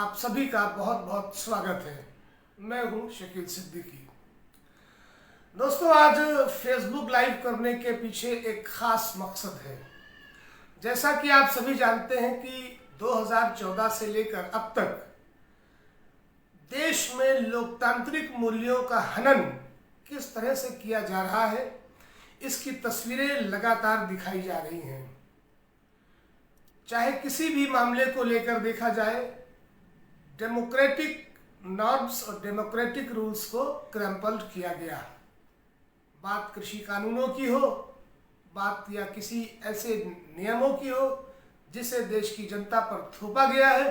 आप सभी का बहुत बहुत स्वागत है। मैं हूं शकील सिद्दीकी। दोस्तों, आज फेसबुक लाइव करने के पीछे एक खास मकसद है। जैसा कि आप सभी जानते हैं कि 2014 से लेकर अब तक देश में लोकतांत्रिक मूल्यों का हनन किस तरह से किया जा रहा है, इसकी तस्वीरें लगातार दिखाई जा रही हैं। चाहे किसी भी मामले को लेकर देखा जाए, डेमोक्रेटिक नॉर्म्स और डेमोक्रेटिक रूल्स को क्रैम्पल्ड किया गया। बात कृषि कानूनों की हो, बात या किसी ऐसे नियमों की हो जिसे देश की जनता पर थोपा गया है।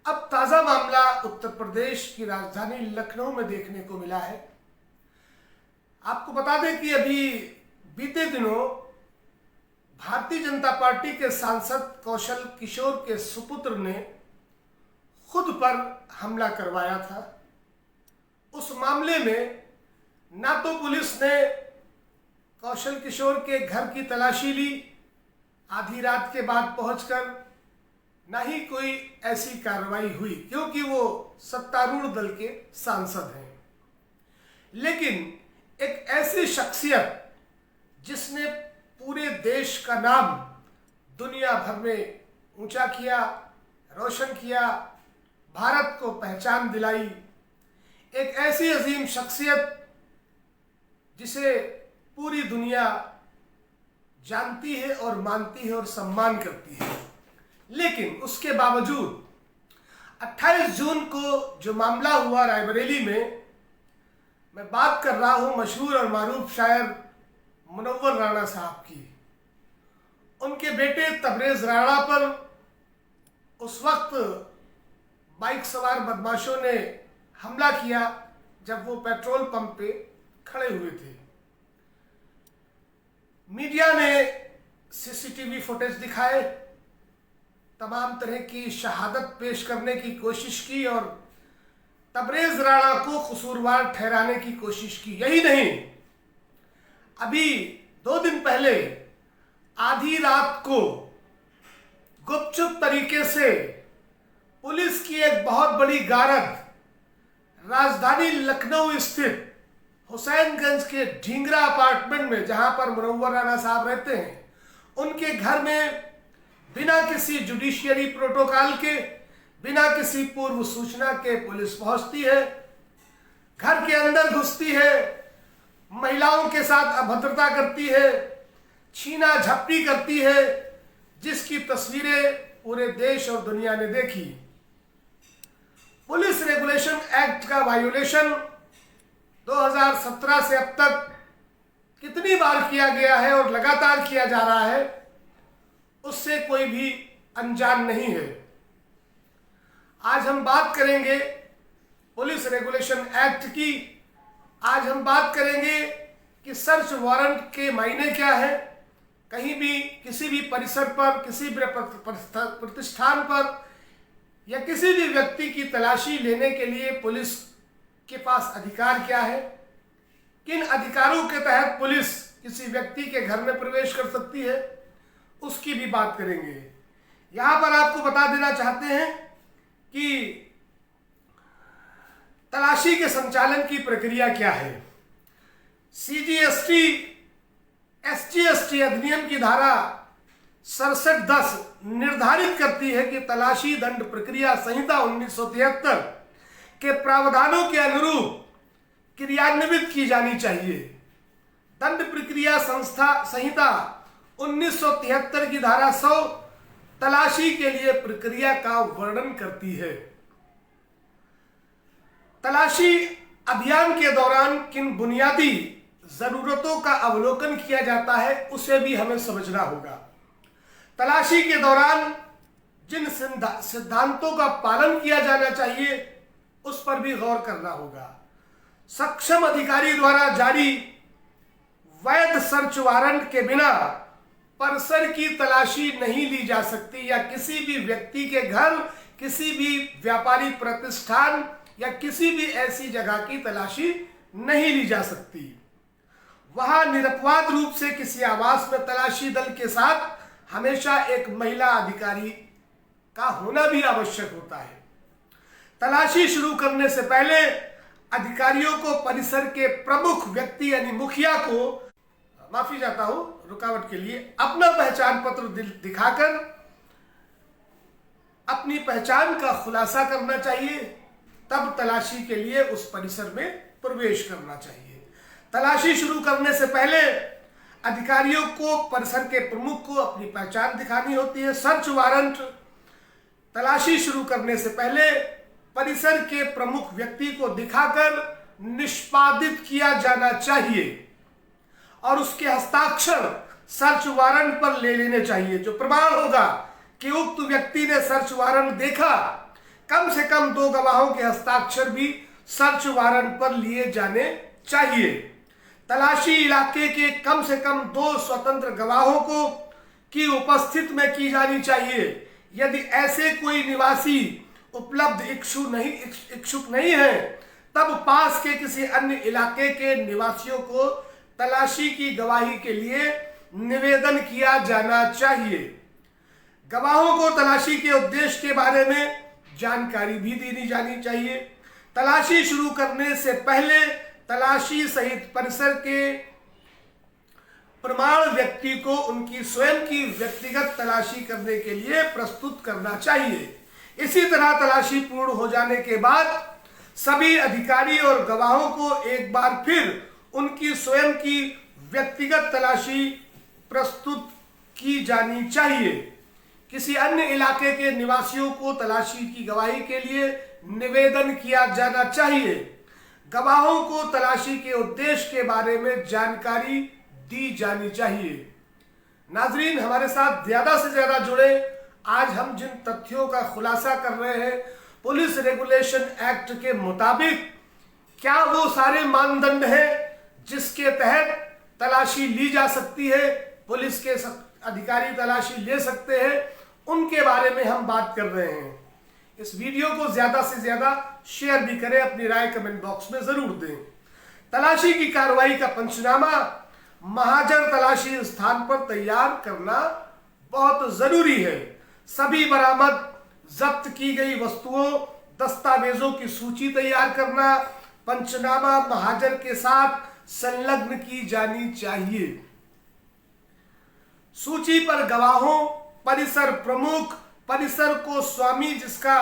अब ताज़ा मामला उत्तर प्रदेश की राजधानी लखनऊ में देखने को मिला है। आपको बता दें कि अभी बीते दिनों भारतीय जनता पार्टी के सांसद कौशल किशोर के सुपुत्र ने खुद पर हमला करवाया था। उस मामले में ना तो पुलिस ने कौशल किशोर के घर की तलाशी ली आधी रात के बाद पहुंचकर, ना ही कोई ऐसी कार्रवाई हुई, क्योंकि वो सत्तारूढ़ दल के सांसद हैं। लेकिन एक ऐसी शख्सियत जिसने पूरे देश का नाम दुनिया भर में ऊंचा किया, रोशन किया, भारत को पहचान दिलाई, एक ऐसी अजीम शख्सियत जिसे पूरी दुनिया जानती है और मानती है और सम्मान करती है। लेकिन उसके बावजूद 28 जून को जो मामला हुआ रायबरेली में, मैं बात कर रहा हूं मशहूर और मारूफ शायर मुनव्वर राणा साहब की। उनके बेटे तबरेज राणा पर उस वक्त बाइक सवार बदमाशों ने हमला किया जब वो पेट्रोल पंप पे खड़े हुए थे। मीडिया ने सीसीटीवी फुटेज दिखाए, तमाम तरह की शहादत पेश करने की कोशिश की और तबरेज राणा को कसूरवार ठहराने की कोशिश की। यही नहीं, अभी 2 दिन पहले आधी रात को गुपचुप तरीके से पुलिस की एक बहुत बड़ी गारद राजधानी लखनऊ स्थित हुसैनगंज के ढींगरा अपार्टमेंट में, जहां पर मुनव्वर राणा साहब रहते हैं, उनके घर में बिना किसी जुडिशियरी प्रोटोकॉल के, बिना किसी पूर्व सूचना के पुलिस पहुंचती है, घर के अंदर घुसती है, महिलाओं के साथ अभद्रता करती है, छीना झपटी करती है, जिसकी तस्वीरें पूरे देश और दुनिया ने देखी। पुलिस रेगुलेशन एक्ट का वायोलेशन 2017 से अब तक कितनी बार किया गया है और लगातार किया जा रहा है, उससे कोई भी अनजान नहीं है। आज हम बात करेंगे पुलिस रेगुलेशन एक्ट की। आज हम बात करेंगे कि सर्च वारंट के मायने क्या है। कहीं भी किसी भी परिसर पर, किसी भी प्रतिष्ठान पर या किसी भी व्यक्ति की तलाशी लेने के लिए पुलिस के पास अधिकार क्या है, किन अधिकारों के तहत पुलिस किसी व्यक्ति के घर में प्रवेश कर सकती है, उसकी भी बात करेंगे। यहां पर आपको बता देना चाहते हैं कि तलाशी के संचालन की प्रक्रिया क्या है। सीजीएसटी एसजीएसटी अधिनियम की धारा 6710 निर्धारित करती है कि तलाशी दंड प्रक्रिया संहिता 1973 के प्रावधानों के अनुरूप क्रियान्वित की जानी चाहिए। दंड प्रक्रिया संहिता 1973 की धारा 100 तलाशी के लिए प्रक्रिया का वर्णन करती है। तलाशी अभियान के दौरान किन बुनियादी जरूरतों का अवलोकन किया जाता है, उसे भी हमें समझना होगा। तलाशी के दौरान जिन सिद्धांतों का पालन किया जाना चाहिए, उस पर भी गौर करना होगा। सक्षम अधिकारी द्वारा जारी वैध सर्च वारंट के बिना परिसर की तलाशी नहीं ली जा सकती, या किसी भी व्यक्ति के घर, किसी भी व्यापारिक प्रतिष्ठान या किसी भी ऐसी जगह की तलाशी नहीं ली जा सकती। वहां निरपवाद रूप से किसी आवास में तलाशी दल के साथ हमेशा एक महिला अधिकारी का होना भी आवश्यक होता है। तलाशी शुरू करने से पहले अधिकारियों को परिसर के प्रमुख व्यक्ति यानी मुखिया को, माफी चाहता हूं रुकावट के लिए, अपना पहचान पत्र दिखाकर अपनी पहचान का खुलासा करना चाहिए, तब तलाशी के लिए उस परिसर में प्रवेश करना चाहिए। तलाशी शुरू करने से पहले अधिकारियों को परिसर के प्रमुख को अपनी पहचान दिखानी होती है। सर्च वारंट तलाशी शुरू करने से पहले परिसर के प्रमुख व्यक्ति को दिखाकर निष्पादित किया जाना चाहिए और उसके हस्ताक्षर सर्च वारंट पर ले लेने चाहिए, जो प्रमाण होगा कि उक्त व्यक्ति ने सर्च वारंट देखा। कम से कम 2 गवाहों के हस्ताक्षर भी सर्च वारंट पर लिए जाने चाहिए। तलाशी इलाके के कम से कम 2 स्वतंत्र गवाहों को की उपस्थित में की जानी चाहिए। यदि ऐसे कोई निवासी उपलब्ध इच्छुक नहीं है, तब पास के किसी अन्य इलाके के निवासियों को तलाशी की गवाही के लिए निवेदन किया जाना चाहिए। गवाहों को तलाशी के उद्देश्य के बारे में जानकारी भी दी जानी चाहिए। तलाशी शुरू करने से पहले तलाशी सहित परिसर के प्रमाण व्यक्ति को उनकी स्वयं की व्यक्तिगत तलाशी करने के लिए प्रस्तुत करना चाहिए। इसी तरह तलाशी पूर्ण हो जाने के बाद सभी अधिकारी और गवाहों को एक बार फिर उनकी स्वयं की व्यक्तिगत तलाशी प्रस्तुत की जानी चाहिए। किसी अन्य इलाके के निवासियों को तलाशी की गवाही के लिए निवेदन किया जाना चाहिए। गवाहों को तलाशी के उद्देश्य के बारे में जानकारी दी जानी चाहिए। नाजरीन, हमारे साथ ज्यादा से ज्यादा जुड़े। आज हम जिन तथ्यों का खुलासा कर रहे हैं, पुलिस रेगुलेशन एक्ट के मुताबिक क्या वो सारे मानदंड हैं जिसके तहत तलाशी ली जा सकती है, पुलिस के अधिकारी तलाशी ले सकते हैं, उनके बारे में हम बात कर रहे हैं। इस वीडियो को ज्यादा से ज्यादा शेयर भी करें, अपनी राय कमेंट बॉक्स में जरूर दें। तलाशी की कार्रवाई का पंचनामा महाजन तलाशी स्थान पर तैयार करना बहुत जरूरी है। सभी बरामद जब्त की गई वस्तुओं, दस्तावेजों की सूची तैयार करना पंचनामा महाजन के साथ संलग्न की जानी चाहिए। सूची पर गवाहों, परिसर प्रमुख, परिसर को स्वामी जिसका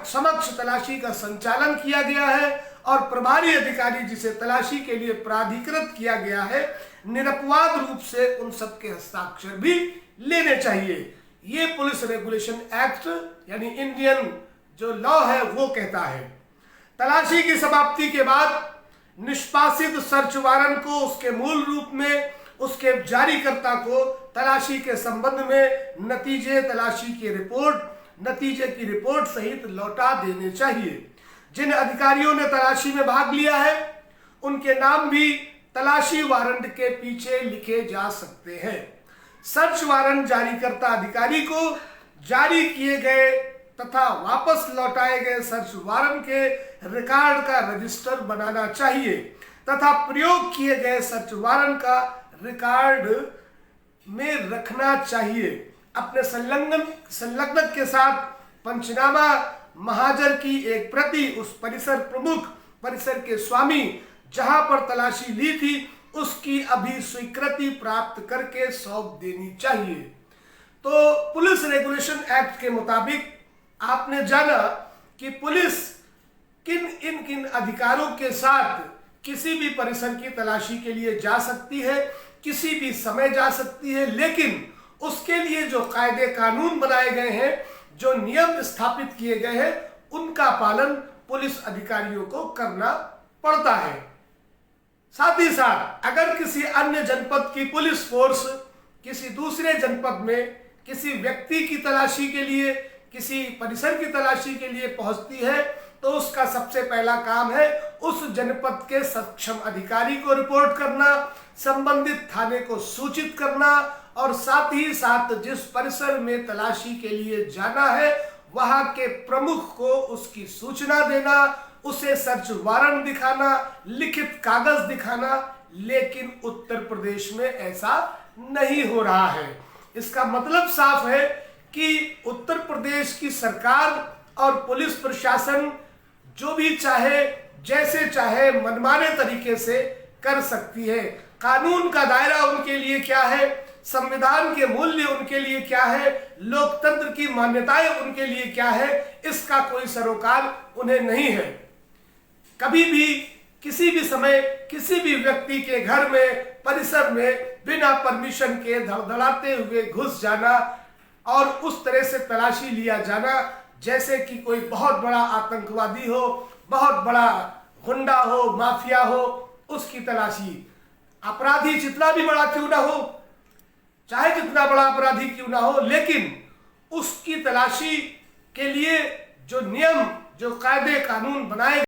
समक्ष तलाशी का संचालन किया गया है और प्रभारी अधिकारी जिसे तलाशी के लिए प्राधिकृत किया गया है, निरपवाद रूप से उन सबके हस्ताक्षर भी लेने चाहिए। ये पुलिस रेगुलेशन एक्ट यानी इंडियन जो लॉ है वो कहता है। तलाशी की समाप्ति के बाद निष्पासित सर्च वारंट को उसके मूल रूप में उसके जारीकर्ता को तलाशी के संबंध में नतीजे की रिपोर्ट सहित लौटा देने चाहिए। जिन अधिकारियों ने तलाशी में भाग लिया है उनके नाम भी तलाशी वारंट के पीछे लिखे जा सकते हैं। सर्च वारंट जारीकर्ता अधिकारी को जारी किए गए तथा वापस लौटाए गए सर्च वारंट के रिकॉर्ड का रजिस्टर बनाना चाहिए तथा प्रयोग किए गए सर्च वारंट का रिकॉर्ड में रखना चाहिए। अपने संलग्नक के साथ पंचनामा महाजन की एक प्रति उस परिसर प्रमुख, परिसर के स्वामी जहां पर तलाशी ली थी उसकी अभी स्वीकृति प्राप्त करके सौंप देनी चाहिए। तो पुलिस रेगुलेशन एक्ट के मुताबिक आपने जाना कि पुलिस किन अधिकारों के साथ किसी भी परिसर की तलाशी के लिए जा सकती है, किसी भी समय जा सकती है, लेकिन उसके लिए जो कायदे कानून बनाए गए हैं, जो नियम स्थापित किए गए हैं, उनका पालन पुलिस अधिकारियों को करना पड़ता है। साथ ही साथ अगर किसी अन्य जनपद की पुलिस फोर्स किसी दूसरे जनपद में किसी व्यक्ति की तलाशी के लिए, किसी परिसर की तलाशी के लिए पहुंचती है तो उसका सबसे पहला काम है उस जनपद के सक्षम अधिकारी को रिपोर्ट करना, संबंधित थाने को सूचित करना और साथ ही साथ जिस परिसर में तलाशी के लिए जाना है वहां के प्रमुख को उसकी सूचना देना, उसे सर्च वारंट दिखाना, लिखित कागज दिखाना। लेकिन उत्तर प्रदेश में ऐसा नहीं हो रहा है। इसका मतलब साफ है कि उत्तर प्रदेश की सरकार और पुलिस प्रशासन जो भी चाहे, जैसे चाहे, मनमाने तरीके से कर सकती है। कानून का दायरा उनके लिए क्या है, संविधान के मूल्य उनके लिए क्या है, लोकतंत्र की मान्यताएं उनके लिए क्या है, इसका कोई सरोकार उन्हें नहीं है। कभी भी, किसी भी समय, किसी भी व्यक्ति के घर में, परिसर में बिना परमिशन के धड़धड़ाते हुए घुस जाना और उस तरह से तलाशी लिया जाना जैसे कि कोई बहुत बड़ा आतंकवादी हो, बहुत बड़ा गुंडा हो, माफिया हो, उसकी तलाशी। अपराधी जितना भी बड़ा क्यों ना हो, चाहे जितना बड़ा अपराधी क्यों ना हो, लेकिन उसकी तलाशी के लिए जो नियम, जो कायदे कानून बनाए